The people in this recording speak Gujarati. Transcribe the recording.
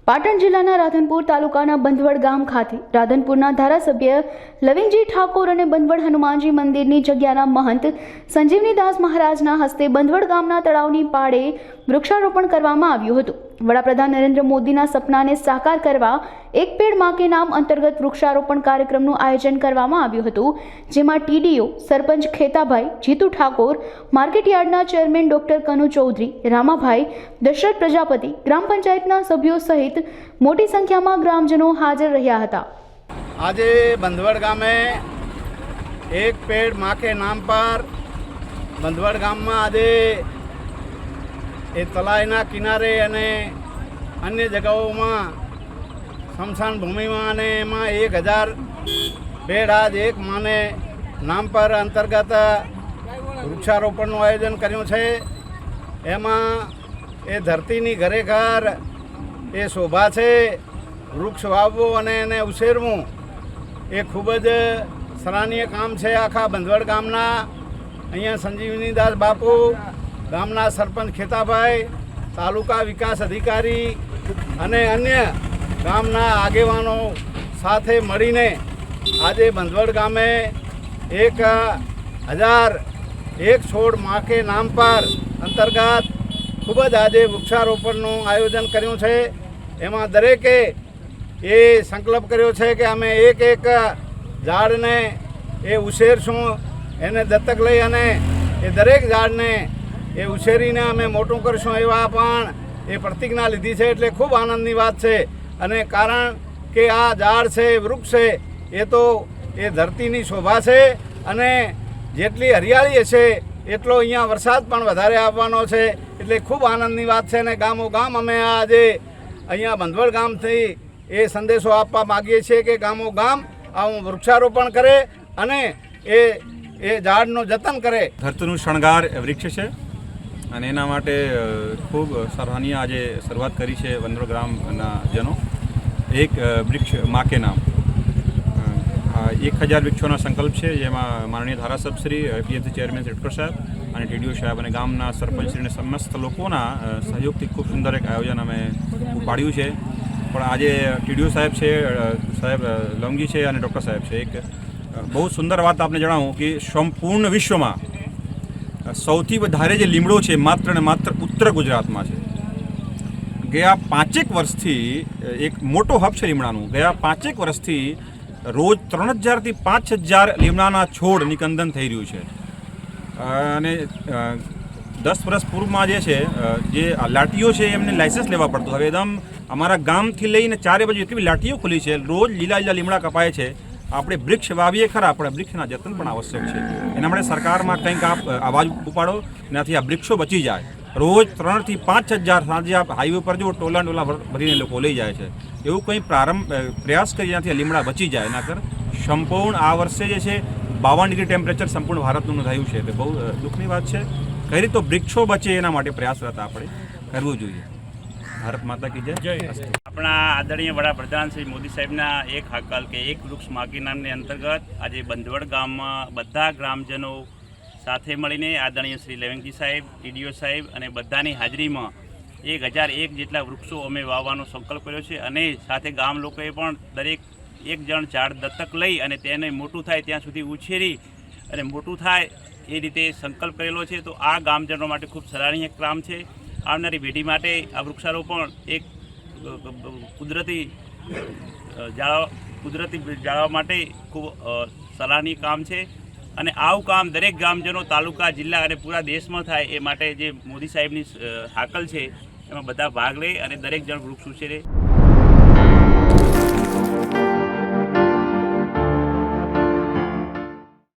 પાટણ જિલ્લાના રાધનપુર તાલુકાના બંધવડ ગામ ખાતે રાધનપુરના ધારાસભ્ય લવિંગજી ઠાકોર અને બંધવડ હનુમાનજી મંદિરની જગ્યાના મહંત સંજીવનીદાસ મહારાજના હસ્તે બંધવડ ગામના તળાવની પાળે વૃક્ષારોપણ કરવામાં આવ્યું હતું। વડાપ્રધાન નરેન્દ્ર મોદીના સપનાને સાકાર કરવા એક પેડ માં કે નામ અંતર્ગત વૃક્ષારોપણ કાર્યક્રમનું આયોજન કરવામાં આવ્યું હતું, જેમાં ટીડીઓ, સરપંચ ખેતાભાઈ, જીતુ ઠાકોર, માર્કેટ યાર્ડના ચેરમેન ડોક્ટર કનુ ચૌધરી, રામાભાઈ, દશરથ પ્રજાપતિ, ગ્રામ પંચાયતના સભ્યો સહિત મોટી સંખ્યામાં ગ્રામજનો હાજર રહ્યા હતા। આજે બંધવડ ગામે એક પેડ માં के नाम पर બંધવડ ગામમાં આજે એ તળાવના કિનારે અને અન્ય જગ્યાઓમાં સ્મશાન ભૂમિમાં અને એમાં 1000 પેડ આજ એક માને નામ પર અંતર્ગત વૃક્ષારોપણનું આયોજન કર્યું છે। એમાં એ ધરતીની ઘરે ઘર એ શોભા છે। વૃક્ષ વાવવું અને એને ઉછેરવું એ ખૂબ જ સરાહનીય કામ છે। આખા બંધવડ ગામના અહીંયા સંજીવનીદાસ બાપુ, ગામના સરપંચ ખેતાભાઈ, તાલુકા વિકાસ અધિકારી અને અન્ય ગામના આગેવાનો સાથે મળીને આજે બંધવડ ગામે 1001 છોડ માં કે નામ પર અંતર્ગત ખૂબ જ આજે વૃક્ષારોપણનું આયોજન કર્યું છે। એમાં દરેકે એ સંકલ્પ કર્યો છે કે અમે એક ઝાડને એ ઉછેરશું, એને દત્તક લઈ અને એ દરેક ઝાડને એ ઉછેરીને અમે મોટું કરશું એવા પણ એ પ્રતિજ્ઞા લીધી છે। એટલે ખૂબ આનંદની વાત છે। અને કારણ કે આ ઝાડ છે, વૃક્ષ છે, એ તો એ ધરતીની શોભા છે અને જેટલી હરિયાળી હશે એટલો અહીંયા વરસાદ પણ વધારે આવવાનો છે। એટલે ખૂબ આનંદની વાત છે। અને ગામો ગામ અમે આજે અહીંયા બંધવડ ગામથી એ સંદેશો આપવા માગીએ છીએ કે ગામો ગામ આવું વૃક્ષારોપણ કરે અને એ ઝાડનું જતન કરે। ધરતીનું શણગાર વૃક્ષ છે અને એના માટે ખૂબ સરાહનીય આજે શરૂઆત કરી છે બંધવડ ગ્રામના જનો। એક વૃક્ષ માં કે નામ 1000 વૃક્ષોના સંકલ્પ છે, જેમાં માનનીય ધારાસભ્યશ્રી, પીએમસી ચેરમેન ડૉક્ટર સાહેબ અને ટીડીઓ સાહેબ અને ગામના સરપંચશ્રીને સમસ્ત લોકોના સહયોગથી ખૂબ સુંદર એક આયોજન અમે પાડ્યું છે। પણ આજે ટીડીઓ સાહેબ છે, સાહેબ લવંગી છે અને ડૉક્ટર સાહેબ છે। એક બહુ સુંદર વાત આપને જણાવું કે સંપૂર્ણ વિશ્વમાં સૌથી વધારે જે લીમડો છે માત્ર ને માત્ર ઉત્તર ગુજરાતમાં છે। ગયા 5 વર્ષથી એક મોટો હબ છે લીમડાનું। ગયા 5 વર્ષથી રોજ 3000 થી 5000 લીમડાના છોડ નિકંદન થઈ રહ્યું છે। અને 10 વર્ષ પૂર્વમાં જે છે જે લાટીઓ છે એમને લાઇસન્સ લેવા પડતું। હવે એકદમ અમારા ગામથી લઈને 4 બાજુ એટલી લાટીઓ ખુલી છે, રોજ લીલા લીમડા કપાય છે। આપણે વૃક્ષ વાવીએ ખરા, પણ વૃક્ષના જતન પણ આવશ્યક છે। એના માટે સરકારમાં કંઈક આપ અવાજ ઉપાડો, એનાથી આ વૃક્ષો બચી જાય। રોજ 3 થી 5000 સાંજે આપ હાઈવે પર જો ટોલા ભરીને લોકો લઈ જાય છે। એવું કંઈ પ્રયાસ કરી જેનાથી આ લીમડા બચી જાય। એના કર સંપૂર્ણ આ વર્ષે જે છે 52 ડિગ્રી ટેમ્પરેચર સંપૂર્ણ ભારતનું નોંધાયું છે। એટલે બહુ દુઃખની વાત છે। કઈ રીતે વૃક્ષો બચે એના માટે પ્રયાસરત આપણે કરવું જોઈએ। ભારત માતા કી જય। આપણા આદરણીય વડાપ્રધાન શ્રી મોદી સાહેબના એક હાકલ કે એક વૃક્ષ માગી નામની અંતર્ગત આજે બંધવડ ગામમાં બધા ગ્રામજનો સાથે મળીને આદરણીય શ્રી લવિંગજી સાહેબ, ટીડીઓ સાહેબ અને બધાની હાજરીમાં 1001 જેટલા વૃક્ષો અમે વાવવાનો સંકલ્પ કર્યો છે। અને સાથે ગામ લોકોએ પણ દરેક એક જણ ઝાડ દત્તક લઈ અને તેને મોટું થાય ત્યાં સુધી ઉછેરી અને મોટું થાય એ રીતે સંકલ્પ કરેલો છે। તો આ ગામજનો માટે ખૂબ સરાહનીય કામ છે। આવનારી પેઢી માટે આ વૃક્ષારોપણ એક કુદરતી જાળવવા માટે ખૂબ સરાહનીય કામ છે। અને આવું કામ દરેક ગામજનો, તાલુકા, જિલ્લા અને પૂરા દેશમાં થાય એ માટે જે મોદી સાહેબની હાકલ છે એમાં બધા ભાગ લે અને દરેક જણ વૃક્ષ ઉછેરે।